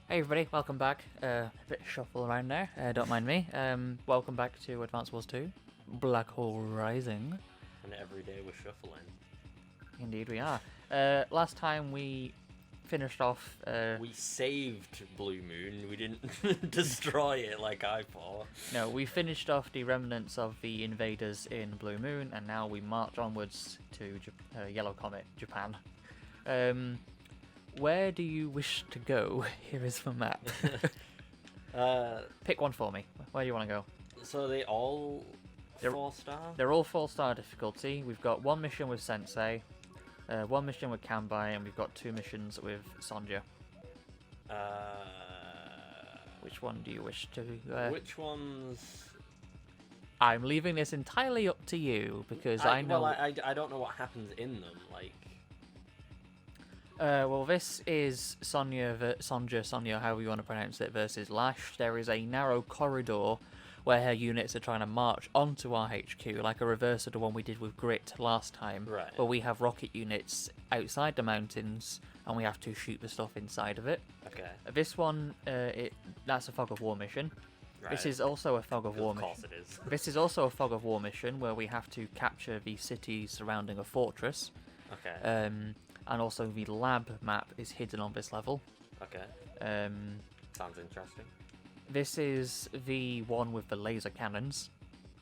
Hey everybody, welcome back. A bit shuffle around there, don't mind me. Welcome back to Advance Wars 2, Black Hole Rising. And every day we're shuffling. Indeed we are. Last time we finished off... We saved Blue Moon, we didn't destroy it like I thought. No, we finished off the remnants of the invaders in Blue Moon, and now we march onwards to Yellow Comet, Japan. Where do you wish to go? Here is the map. Pick one for me. Where do you want to go? So are they all 4-star? They're all 4-star difficulty. We've got one mission with Sensei, one mission with Kanbai, and we've got 2 missions with Sonja. Which one do you wish to... Which ones... I'm leaving this entirely up to you, because I know... Well, I don't know what happens in them, like... well, this is Sonja, however you want to pronounce it, versus Lash. There is a narrow corridor where her units are trying to march onto our HQ, like a reverse of the one we did with Grit last time. Right. But we have rocket units outside the mountains, and we have to shoot the stuff inside of it. Okay. This one, that's a Fog of War mission. Right. This is also a Fog of War mission. Of course it is. This is also a Fog of War mission where we have to capture the city surrounding a fortress. Okay. And also the lab map is hidden on this level. Okay. Sounds interesting. This is the one with the laser cannons.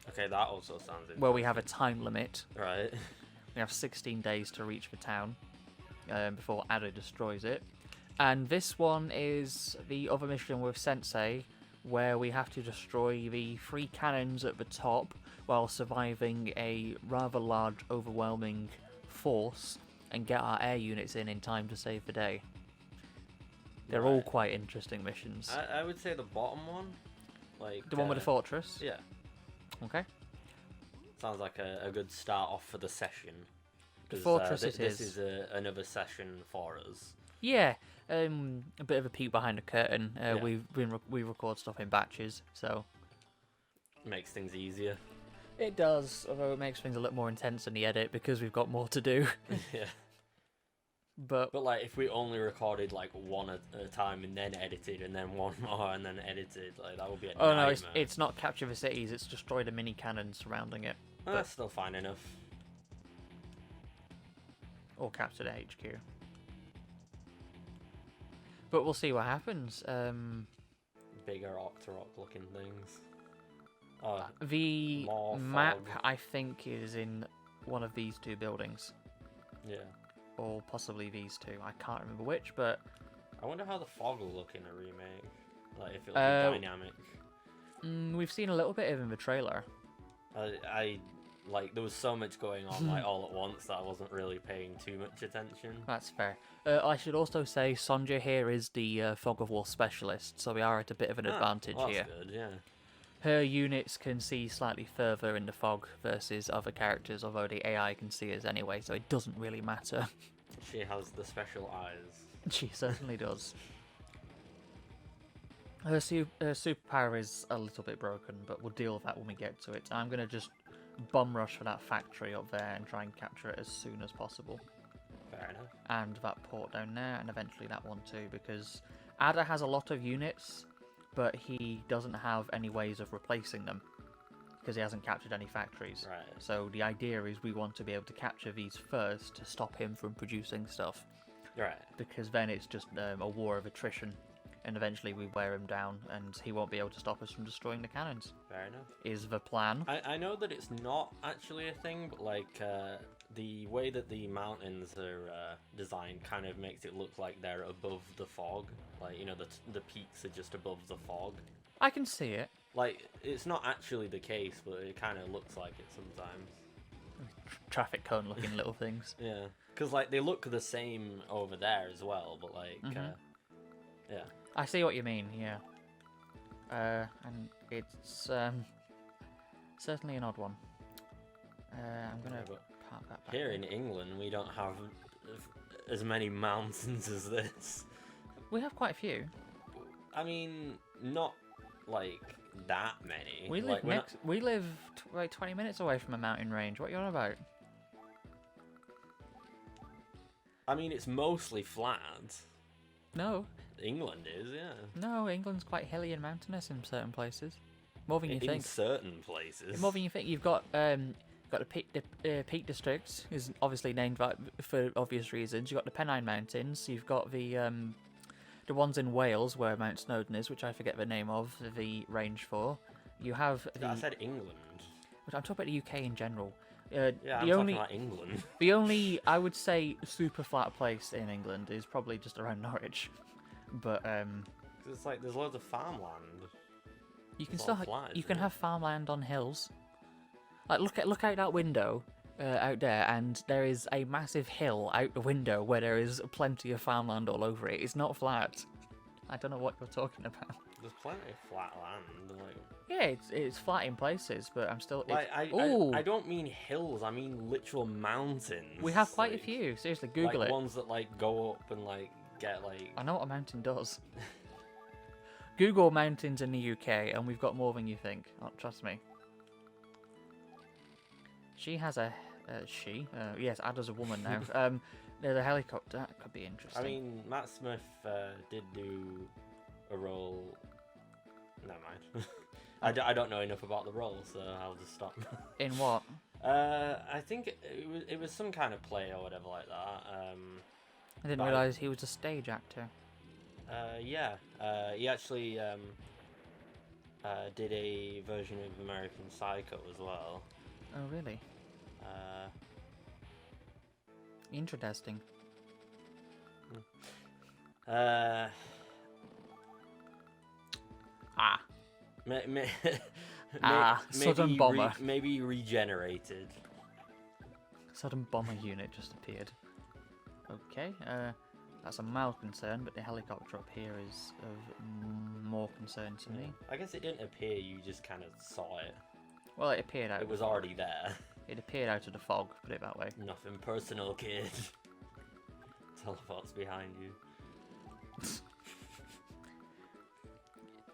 Okay, that also sounds interesting. Where we have a time limit. Right. We have 16 days to reach the town before Ada destroys it. And this one is the other mission with Sensei, where we have to destroy the 3 cannons at the top while surviving a rather large, overwhelming force and get our air units in time to save the day. They're all quite interesting missions. I would say the bottom one. Like The one with the fortress? Yeah. Okay. Sounds like a good start off for the session. The fortress This is another session for us. Yeah, a bit of a peek behind the curtain. Yeah. We record stuff in batches, so... Makes things easier. It does, although it makes things a little more intense in the edit because we've got more to do. Yeah. But like if we only recorded like one at a time and then edited and then one more and then edited, like that would be a nightmare. No, it's not capture the cities, it's destroy the mini cannons surrounding it. That's still fine enough. Or capture the HQ. But we'll see what happens. Bigger Octorok looking things. The more map, fog. I think, is in one of these 2 buildings. Yeah. Or possibly these 2. I can't remember which, but... I wonder how the fog will look in a remake. Like if it'll be dynamic. We've seen a little bit of it in the trailer. I like there was so much going on like all at once that I wasn't really paying too much attention. That's fair. I should also say Sonja here is the Fog of War specialist, so we are at a bit of an advantage Well, here. that's good, yeah. Her units can see slightly further in the fog versus other characters, although the AI can see us anyway, so it doesn't really matter. She has the special eyes. She certainly does. Her superpower is a little bit broken, but we'll deal with that when we get to it. I'm going to just bum rush for that factory up there and try and capture it as soon as possible. Fair enough. And that port down there, and eventually that one too, because Ada has a lot of units, but he doesn't have any ways of replacing them, because he hasn't captured any factories. Right. So the idea is we want to be able to capture these first to stop him from producing stuff. Right. Because then it's just a war of attrition, and eventually we wear him down, and he won't be able to stop us from destroying the cannons. Fair enough. Is the plan. I know that it's not actually a thing, but like the way that the mountains are designed kind of makes it look like they're above the fog. Like, you know, the peaks are just above the fog. I can see it. Like, it's not actually the case, but it kind of looks like it sometimes. Traffic cone looking little things. Yeah. Because, like, they look the same over there as well, but, like, yeah. I see what you mean, yeah. And it's certainly an odd one. I'm going to park that back. Here in England, we don't have as many mountains as this. We have quite a few. I mean, not, like, that many. We live we live like 20 minutes away from a mountain range. What are you on about? I mean, it's mostly flat. No, England is, yeah. No, England's quite hilly and mountainous in certain places. More than you In think. certain places. More than you think. You've got the Peak District is obviously named for obvious reasons. You've got the Pennine Mountains. You've got the ones in Wales where Mount Snowdon is, which I forget the name of the range for. You have I said England. But I'm talking about the UK in general. Yeah, the I'm only, talking about England. The only, I would say, super flat place in England is probably just around Norwich. But It's like there's loads of farmland. you can have farmland on hills. Like look out that window out there, and there is a massive hill out the window where there is plenty of farmland all over it. It's not flat. I don't know what you're talking about. There's plenty of flat land. Like... Yeah, it's flat in places, but I'm still. Like, I don't mean hills. I mean literal mountains. We have quite a few. Seriously, Google like it. Ones that like go up and like get like. I know what a mountain does. Google mountains in the UK, and we've got more than you think. Oh, trust me. She has a yes, Ada's a woman now. There's a helicopter. That could be interesting. I mean, Matt Smith did do a role. Never mind. I don't know enough about the role, so I'll just stop. In what? I think it was some kind of play or whatever like that. I didn't realise he was a stage actor. Yeah. He actually did a version of American Psycho as well. Oh, really? Interesting. Sudden bomber. Maybe regenerated. Sudden bomber unit just appeared. Okay, that's a mild concern, but the helicopter up here is of more concern to me. I guess it didn't appear, you just kind of saw it. Well, it appeared out. It was already there. It appeared out of the fog, put it that way. Nothing personal, kid. Teleports behind you.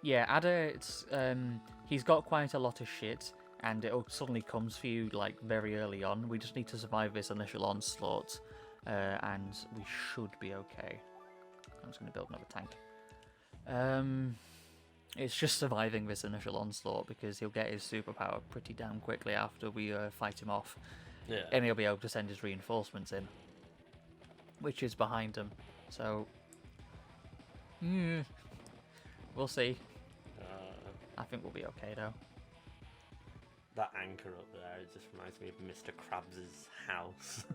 Yeah, Ada, he's got quite a lot of shit, and it suddenly comes for you, like, very early on. We just need to survive this initial onslaught, and we should be okay. I'm just going to build another tank. It's just surviving this initial onslaught, because he'll get his superpower pretty damn quickly after we fight him off. Yeah. And he'll be able to send his reinforcements in, which is behind him. So, we'll see. I think we'll be okay, though. That anchor up there, it just reminds me of Mr. Krabs' house.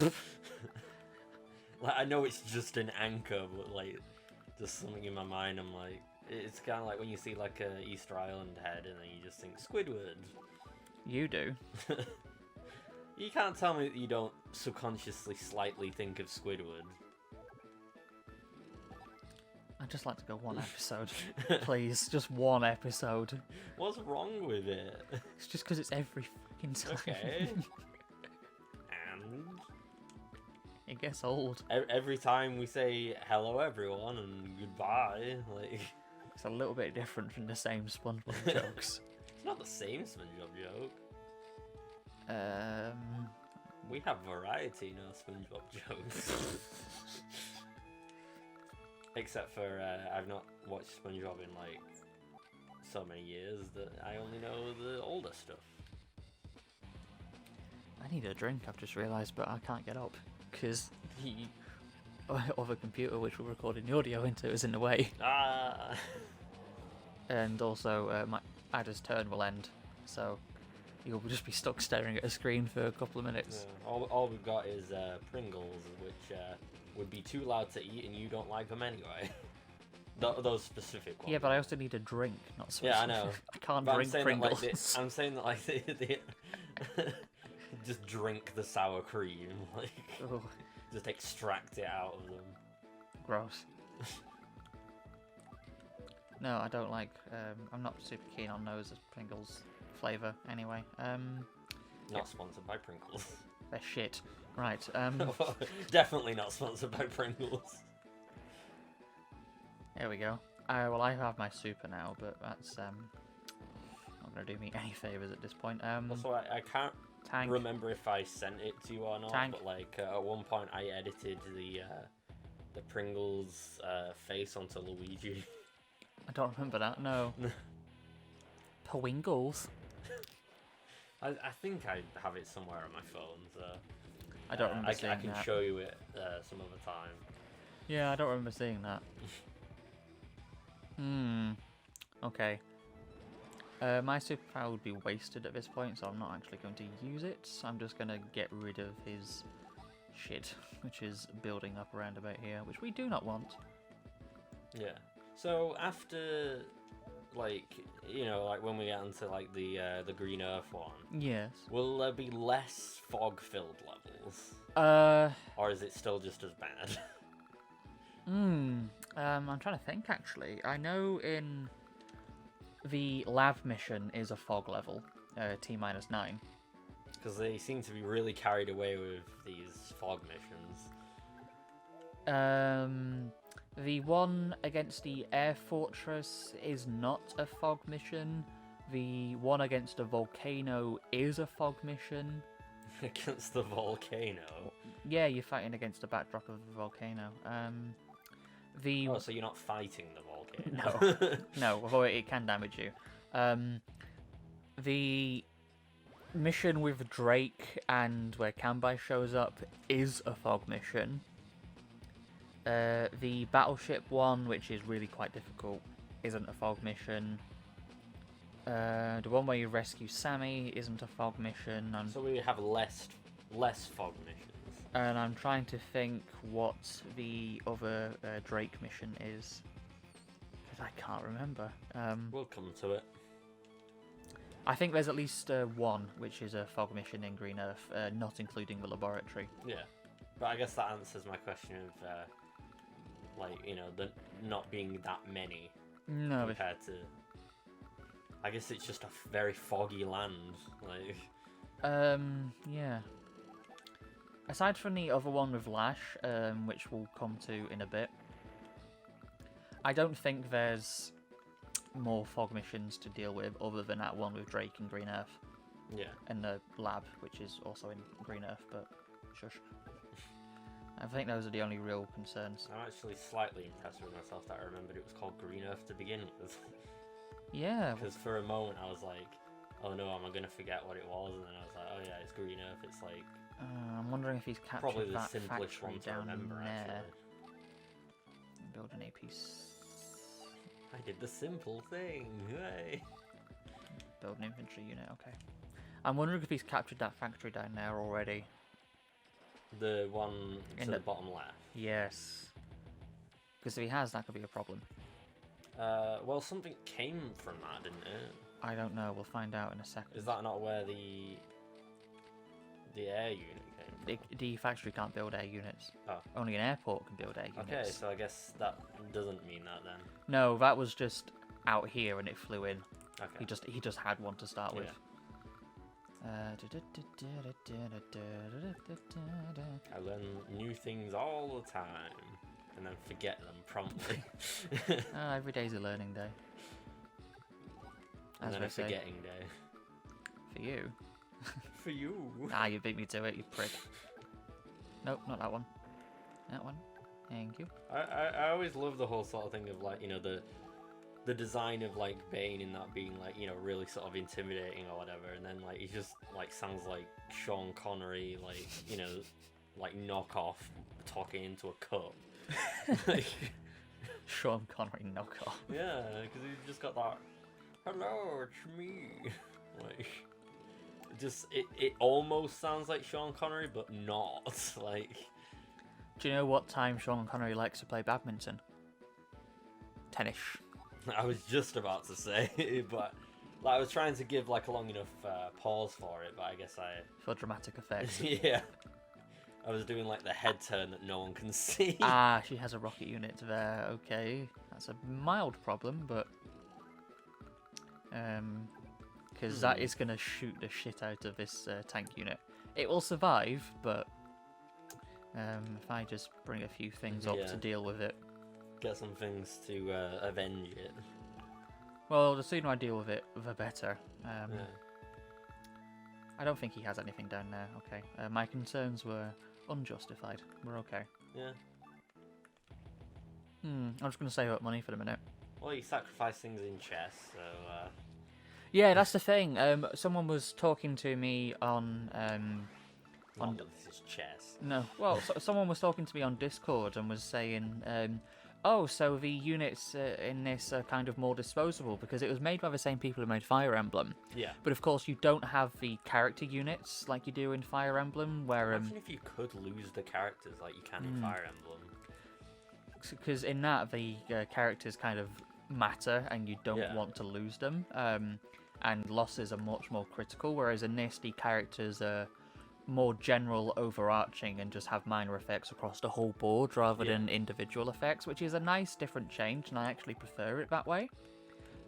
Like, I know it's just an anchor, but, like, just something in my mind, I'm like... It's kind of like when you see, like, a Easter Island head, and then you just think, Squidward. You do. You can't tell me that you don't subconsciously slightly think of Squidward. I'd just like to go one episode. Please, just one episode. What's wrong with it? It's just because it's every fucking time. Okay. And? It gets old. Every time we say hello everyone and goodbye, like... It's a little bit different from the same SpongeBob jokes. It's not the same SpongeBob joke. We have variety in our SpongeBob jokes. Except for I've not watched SpongeBob in like so many years that I only know the older stuff. I need a drink, I've just realised, but I can't get up because the other computer which we're recording the audio into is in the way. And also my Ada's turn will end, so you'll just be stuck staring at a screen for a couple of minutes. Yeah, all we've got is Pringles, which would be too loud to eat, and you don't like them anyway. Those specific ones. Yeah, but I also need a drink, not specific. Yeah, I know. I can't but drink Pringles. I'm saying that like the just drink the sour cream, like Ugh. Just extract it out of them. Gross. No, I don't like. I'm not super keen on those as Pringles flavour. Anyway, Not sponsored by Pringles. they're shit. Right. Definitely not sponsored by Pringles. There we go. Well, I have my super now, but that's not gonna do me any favours at this point. Also, I can't Tank. remember if I sent it to you or not, Tank. but like at one point I edited the the Pringles face onto Luigi. I don't remember that. No. Pwingles. I think I have it somewhere on my phone, so I don't remember seeing I can that. show you it some other time. Yeah, I don't remember seeing that. Okay. My superpower would be wasted at this point, so I'm not actually going to use it. I'm just going to get rid of his shit, which is building up around about here, which we do not want. Yeah. So after, like, you know, like when we get into like the Green Earth one, Yes. will there be less fog-filled levels, or is it still just as bad? I'm trying to think actually. I know in the lab mission is a fog level, T-9. Because they seem to be really carried away with these fog missions. The one against the air fortress is not a fog mission. The one against a volcano is a fog mission. Against the volcano? Yeah, you're fighting against the backdrop of a volcano. Oh, so you're not fighting the volcano? No, although it can damage you. The mission with Drake and where Kanbai shows up is a fog mission. The battleship one, which is really quite difficult, isn't a fog mission. The one where you rescue Sammy isn't a fog mission. So we have less fog missions. And I'm trying to think what the other Drake mission is, because I can't remember. We'll come to it. I think there's at least one, which is a fog mission in Green Earth, not including the laboratory. Yeah, but I guess that answers my question of, like, you know, the not being that many compared to. I guess it's just a very foggy land, like. Yeah. Aside from the other one with Lash, which we'll come to in a bit, I don't think there's more fog missions to deal with other than that one with Drake and Green Earth. Yeah. And the lab, which is also in Green Earth, but shush. I think those are the only real concerns. I'm actually slightly impressed with myself that I remembered it was called Green Earth to begin with. Yeah. Because for a moment I was like, oh no, am I going to forget what it was? And then I was like, oh yeah, it's Green Earth. It's like... I'm wondering if he's captured probably the that simplest factory one to down remember, there. actually. Build an AP. I did the simple thing. Hey. Build an infantry unit, okay. I'm wondering if he's captured that factory down there already. The one to the bottom left? Yes. Because if he has, that could be a problem. Well, something came from that, didn't it? I don't know, we'll find out in a second. Is that not where the air unit came from? The factory can't build air units. Oh. Only an airport can build air units. Okay, so I guess that doesn't mean that then. No, that was just out here and it flew in. Okay. He just had one to start with. I learn new things all the time and then forget them promptly. Every day's a learning day. And As then they a say. forgetting day. For you. For you. You beat me to it, you prick. Nope, not that one. That one. Thank you. I always love the whole sort of thing of, like, you know, the design of, like, Bane in that being, like, you know, really sort of intimidating or whatever, and then, like, he just, like, sounds like Sean Connery, like, you know, like, knockoff talking into a cup. Like, Sean Connery knockoff. yeah, because he's just got that, hello, it's me. Like, just, it almost sounds like Sean Connery, but not. Like, do you know what time Sean Connery likes to play badminton? Tennis. I was just about to say, but like, I was trying to give like a long enough pause for it, but I guess For dramatic effect. yeah, I was doing like the head turn that no one can see. She has a rocket unit there. Okay, that's a mild problem, but because that is gonna shoot the shit out of this tank unit. It will survive, but if I just bring a few things up to deal with it. Get some things to avenge it. Well, the sooner I deal with it, the better. Yeah. I don't think he has anything down there. Okay. My concerns were unjustified. We're okay. Yeah. I'm just going to save up money for the minute. Well, you sacrifice things in chess, so... Yeah, that's the thing. Someone was talking to me on... Not that this is chess. No, well, someone was talking to me on Discord and was saying, oh, so the units in this are kind of more disposable because it was made by the same people who made Fire Emblem. Yeah. But of course, you don't have the character units like you do in Fire Emblem, where... Imagine if you could lose the characters like you can in Fire Emblem. Because in that, the characters kind of matter and you don't want to lose them. And losses are much more critical, whereas in this, the characters are more general, overarching, and just have minor effects across the whole board rather than individual effects, which is a nice different change, and I actually prefer it that way.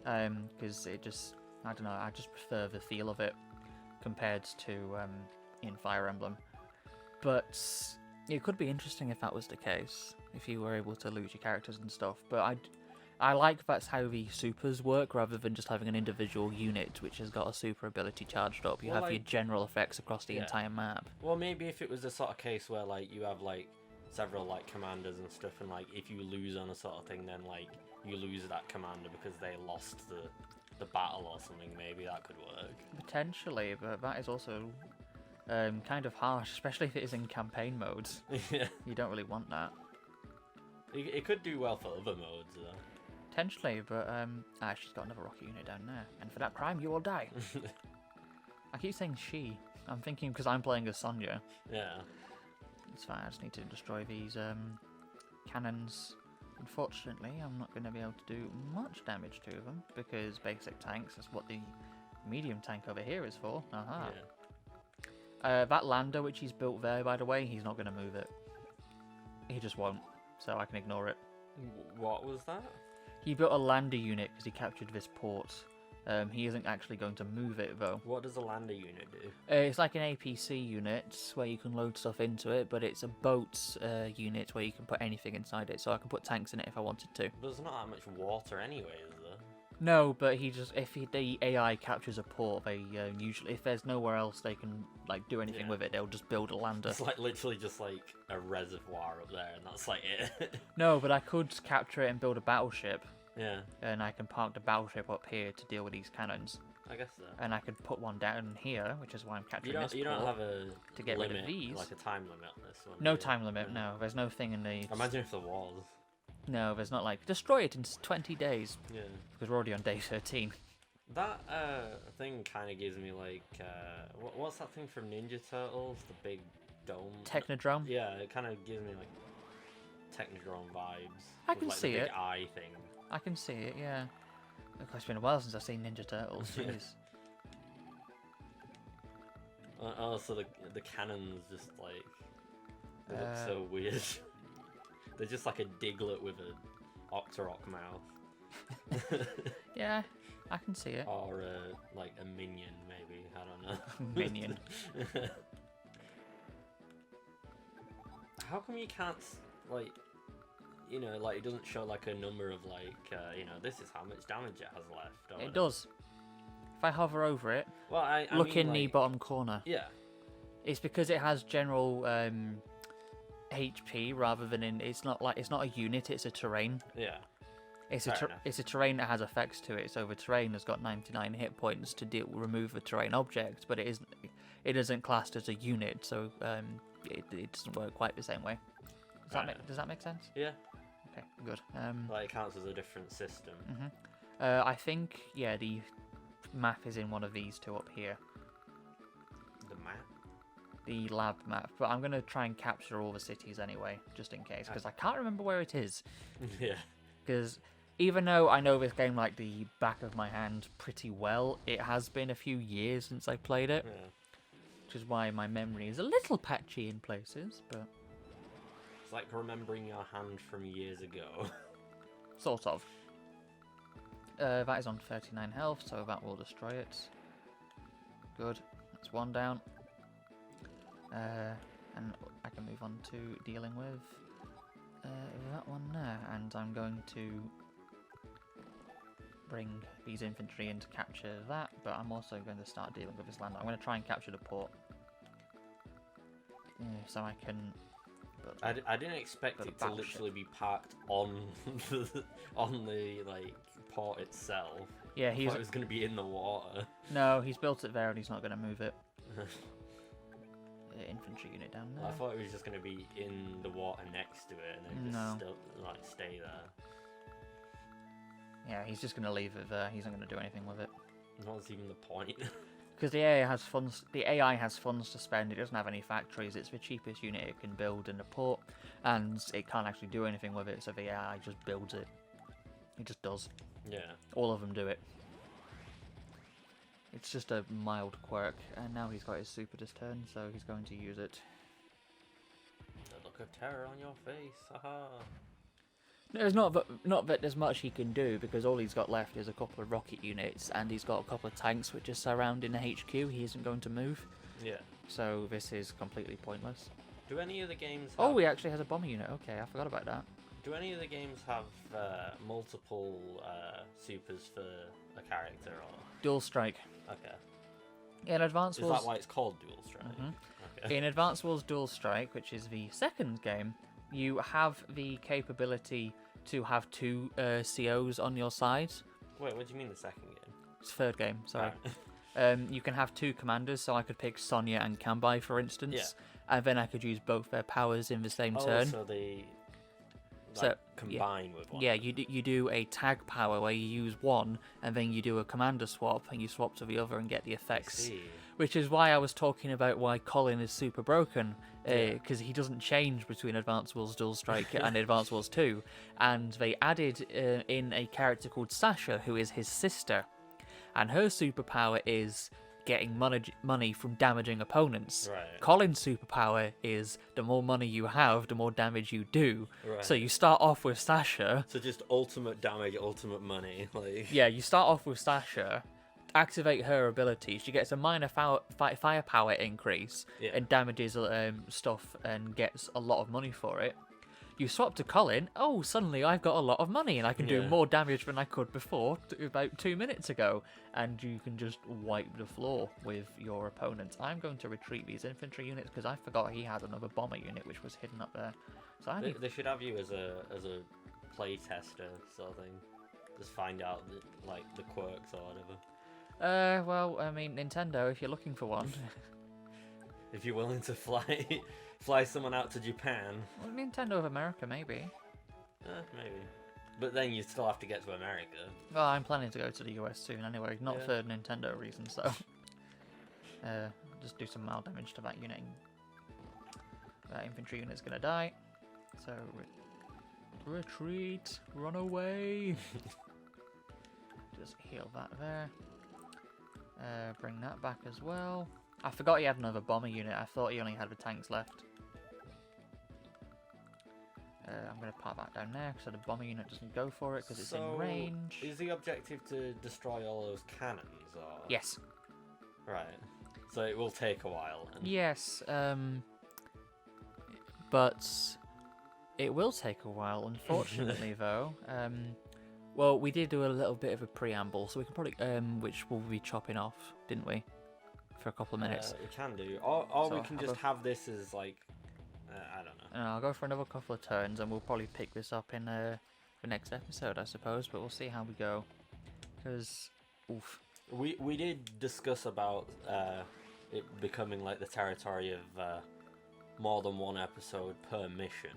Because it just, I don't know, I just prefer the feel of it compared to in Fire Emblem. But it could be interesting if that was the case, if you were able to lose your characters and stuff. But I like that's how the supers work, rather than just having an individual unit which has got a super ability charged up. You have your general effects across the entire map. Well, maybe if it was the sort of case where like you have like several like commanders and stuff, and like if you lose on a sort of thing, then like you lose that commander because they lost the battle or something. Maybe that could work. Potentially, but that is also kind of harsh, especially if it is in campaign modes. Yeah. You don't really want that. It could do well for other modes though. Potentially, but she's got another rocket unit down there, and for that crime you will die. I keep saying she. I'm thinking because I'm playing as Sonya. Yeah. It's fine. I just need to destroy these cannons. Unfortunately, I'm not going to be able to do much damage to them because basic tanks is what the medium tank over here is for. Aha. Yeah. That lander which he's built there, by the way, he's not going to move it. He just won't, so I can ignore it. What was that? He built a lander unit because he captured this port. He isn't actually going to move it, though. What does a lander unit do? It's like an APC unit where you can load stuff into it, but it's a boat unit where you can put anything inside it, so I can put tanks in it if I wanted to. But there's not that much water anyway, is there? No, but the AI captures a port, they usually, if there's nowhere else they can like do anything with it, they'll just build a lander. It's like literally just like a reservoir up there, and that's like it. No, but I could capture it and build a battleship. Yeah. And I can park the battleship up here to deal with these cannons. I guess so. And I could put one down here, which is why I'm capturing this port. You don't have a to get limit, rid of these. like a time limit on this one. No time limit, no. There's no thing in the... Imagine if there was. No, there's not like, destroy it in 20 days. Yeah. Because we're already on day 13. That thing kind of gives me like, what's that thing from Ninja Turtles? The big dome? Technodrome? Yeah, it kind of gives me like Technodrome vibes. I can like, see the big it. eye thing. I can see it, yeah. Of course, it's been a while since I've seen Ninja Turtles. Jeez. Also, the cannons just like they look so weird. They're just like a Diglett with a Octorok mouth. Yeah, I can see it. Or like a minion, maybe. I don't know. Minion. How come you can't like? You know, like it doesn't show like a number of like, you know, this is how much damage it has left. It does. If I hover over it, well, I look mean, in the bottom corner. Yeah. It's because it has general HP rather than in. It's not a unit. It's a terrain. Yeah. It's a terrain that has effects to it. So the terrain has got 99 hit points to remove a terrain object, but it isn't classed as a unit. So it doesn't work quite the same way. Does that make sense? Yeah. Okay, good. Like it counts as a different system. I think, yeah, the map is in one of these two up here. The map? The lab map. But I'm going to try and capture all the cities anyway, just in case, because I can't remember where it is. Yeah. Because even though I know this game like the back of my hand pretty well, it has been a few years since I played it. Yeah. Which is why my memory is a little patchy in places, but... It's like remembering your hand from years ago. Sort of. That is on 39 health, so that will destroy it. Good. That's one down. And I can move on to dealing with that one there. And I'm going to bring these infantry in to capture that, but I'm also going to start dealing with this land. I'm going to try and capture the port. So I can But I didn't expect Got a it to battleship. literally be parked on the like port itself. yeah, I he's thought it was gonna be in the water. no, he's built it there and he's not going to move it. Infantry unit down there. I thought it was just gonna be in the water next to it and then just No. still like stay there. Yeah, he's just going to leave it there. He's not going to do anything with it. What's even the point? Because the AI has funds. The AI has funds to spend. It doesn't have any factories. It's the cheapest unit it can build in the port, and it can't actually do anything with it. So the AI just builds it. It just does. Yeah. All of them do it. It's just a mild quirk, and now he's got his super this turn, so he's going to use it. The look of terror on your face. Haha. No, it's not that there's much he can do, because all he's got left is a couple of rocket units, and he's got a couple of tanks which are surrounding the HQ. He isn't going to move, Yeah. so this is completely pointless. Do any of the games? Oh, Have, he actually has a bomber unit. Okay, I forgot about that. Do any of the games have multiple supers for a character or? Dual strike. Okay. In Advance Is Wars, that why it's called Dual Strike? Mhm. Okay. in Advance Wars Dual Strike, which is the second game, you have the capability to have two COs on your side. Wait, what do you mean the second game? It's the third game, sorry. Right. You can have two commanders, so I could pick Sonya and Kambai, for instance, and then I could use both their powers in the same turn. So they So, like, combine with one. Yeah, you do a tag power where you use one, and then you do a commander swap, and you swap to the other and get the I effects. see. Which is why I was talking about why Colin is super broken, Yeah. because he doesn't change between Advance Wars Dual Strike and Advance Wars 2. And they added in a character called Sasha, who is his sister, and her superpower is getting money from damaging opponents. Right. Colin's superpower is the more money you have, the more damage you do. Right. So you start off with Sasha. So just ultimate damage, ultimate money. Like. Yeah, you start off with Sasha, activate her ability. She gets a minor firepower increase Yeah. and damages stuff and gets a lot of money for it. You swap to Colin. Oh, suddenly I've got a lot of money and I can do Yeah. more damage than I could before, about 2 minutes ago. And you can just wipe the floor with your opponents. I'm going to retreat these infantry units because I forgot he had another bomber unit which was hidden up there. So I need... They should have you as a play tester sort of thing. Just find out like the quirks or whatever. Well, I mean, Nintendo, if you're looking for one. If you're willing to fly someone out to Japan, Well, Nintendo of America, maybe. maybe. But then you still have to get to America. Well, I'm planning to go to the US soon anyway, not Yeah. for Nintendo reasons, though. Just do some mild damage to that unit. That infantry unit's gonna die. So, retreat, run away. Just heal that there. Bring that back as well. I forgot he had another bomber unit. I thought he only had the tanks left. I'm going to pop that down there so the bomber unit doesn't go for it because it's in range. Is the objective to destroy all those cannons? Or... Yes. Right. So it will take a while. Then. Yes. But it will take a while, unfortunately, though. Well, we did do a little bit of a preamble, so we can probably, which we'll be chopping off, didn't we? For a couple of minutes. We can do. Or So we can just have this as like, I don't know. And I'll go for another couple of turns, and we'll probably pick this up in the next episode, I suppose. But we'll see how we go. Because, oof. We did discuss about it becoming like the territory of more than one episode per mission.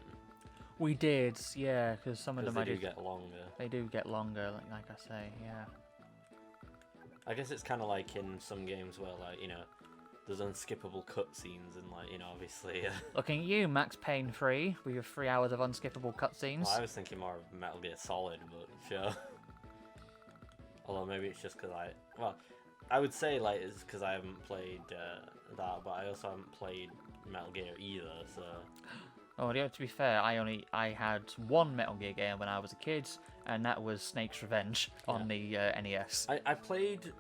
We did, yeah, because some of them They do get longer. They do get longer, like I say, yeah. I guess it's kind of like in some games where, like, you know, there's unskippable cutscenes and, like, you know, obviously. Looking at you, Max Payne 3, with your 3 hours of unskippable cutscenes. Well, I was thinking more of Metal Gear Solid, but sure. Although maybe it's just because I would say, like, it's because I haven't played that, but I also haven't played Metal Gear either, so. Oh, yeah, to be fair, I had one Metal Gear game when I was a kid, and that was Snake's Revenge on the NES. I played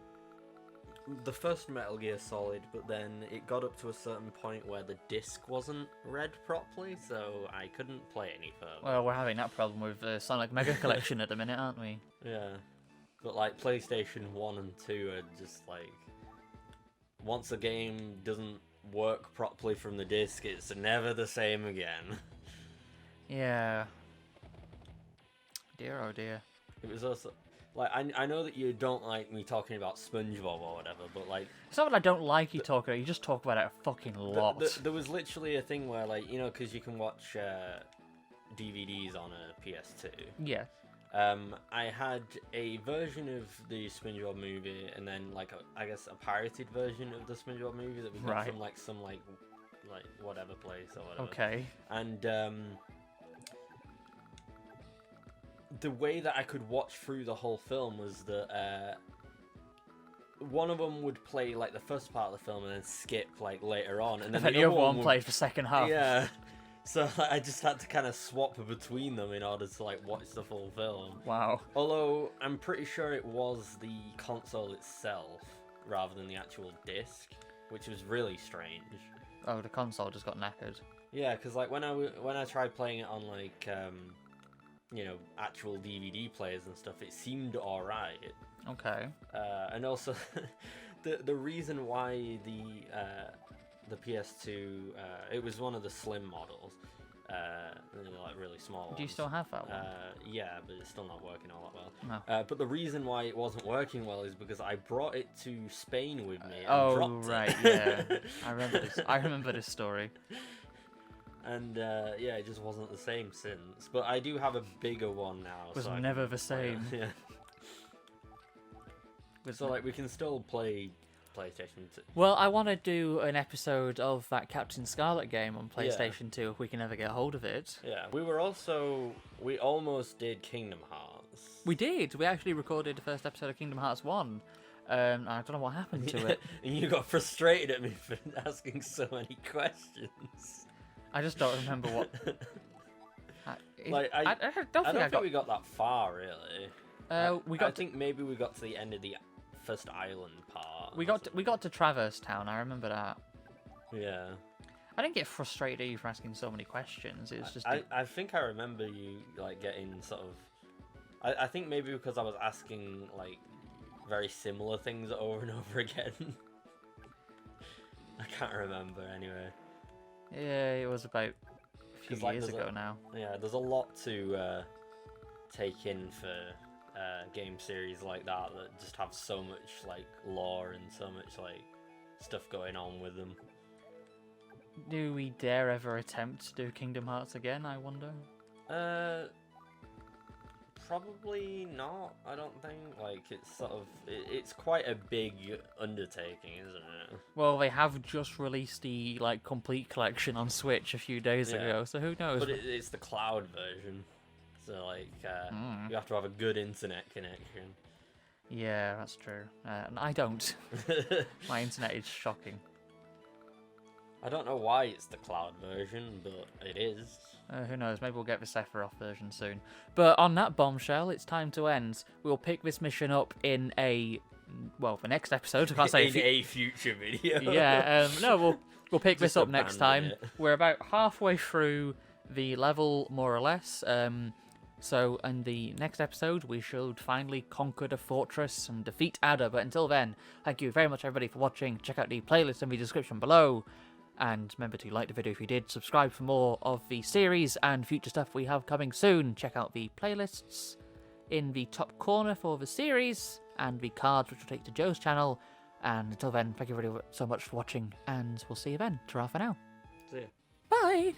the first Metal Gear Solid, but then it got up to a certain point where the disc wasn't read properly, so I couldn't play any further. Well, we're having that problem with Sonic Mega Collection at the minute, aren't we? Yeah. But, like, PlayStation 1 and 2 are just, like... Once a game doesn't work properly from the disc, it's never the same again. Yeah. Dear, oh dear. It was also like I know that you don't like me talking about SpongeBob or whatever, but like It's not that I don't like you talking about it, you just talk about it a fucking lot. there was literally a thing where, like, you know, because you can watch DVDs on a PS2. Yeah. I had a version of the SpongeBob movie, and then like I guess a pirated version of the SpongeBob movie that we got from like some like whatever place or whatever. Okay. And the way that I could watch through the whole film was that one of them would play like the first part of the film and then skip like later on, and then the other one played the second half. Yeah. So I just had to kind of swap between them in order to like watch the full film. Wow. Although I'm pretty sure it was the console itself rather than the actual disc, which was really strange. Oh, the console just got knackered. Yeah, because like when I tried playing it on like you know, actual DVD players and stuff, it seemed alright. Okay. And also the reason why the PS2 it was one of the slim models, like really small ones. Do you still have that one? Yeah, but it's still not working all that well. No. But the reason why it wasn't working well is because I brought it to Spain with me and Oh dropped right, it. yeah. I remember this story. And yeah, it just wasn't the same since. But I do have a bigger one now. It was so never the same. Yeah. So like we can still play PlayStation 2. Well, I want to do an episode of that Captain Scarlet game on PlayStation 2 if we can ever get hold of it. Yeah, we almost did Kingdom Hearts. We did. We actually recorded the first episode of Kingdom Hearts 1. I don't know what happened to it. And you got frustrated at me for asking so many questions. I just don't remember what. I don't don't think think we got that far really. I think maybe we got to the end of the first island part. We got to Traverse Town. I remember that. Yeah. I didn't get frustrated at you for asking so many questions. It was just. I think I remember you like getting sort of. I think maybe because I was asking like very similar things over and over again. I can't remember anyway. Yeah, it was about a few years ago now. Yeah, there's a lot to take in for game series like that just have so much like lore and so much like stuff going on with them. Do we dare ever attempt to do Kingdom Hearts again, I wonder? Probably not, I don't think. Like, it's sort of... It's quite a big undertaking, isn't it? Well, they have just released the, like, complete collection on Switch a few days ago, so who knows? But it's the cloud version. So, like, you have to have a good internet connection. Yeah, that's true. And I don't. My internet is shocking. I don't know why it's the cloud version, but it is. Who knows, maybe we'll get the Sephiroth version soon. But on that bombshell, it's time to end. We'll pick this mission up in a... Well, the next episode. I can't say in a future video. Yeah, no, we'll pick this up next time. it. We're about halfway through the level, more or less. So in the next episode, we should finally conquer the fortress and defeat Ada. But until then, thank you very much, everybody, for watching. Check out the playlist in the description below. And remember to like the video if you did, subscribe for more of the series and future stuff we have coming soon. Check out the playlists in the top corner for the series and the cards which will take to Joe's channel. And until then, thank you very so much for watching and we'll see you then. Ta-ra for now. See ya. Bye!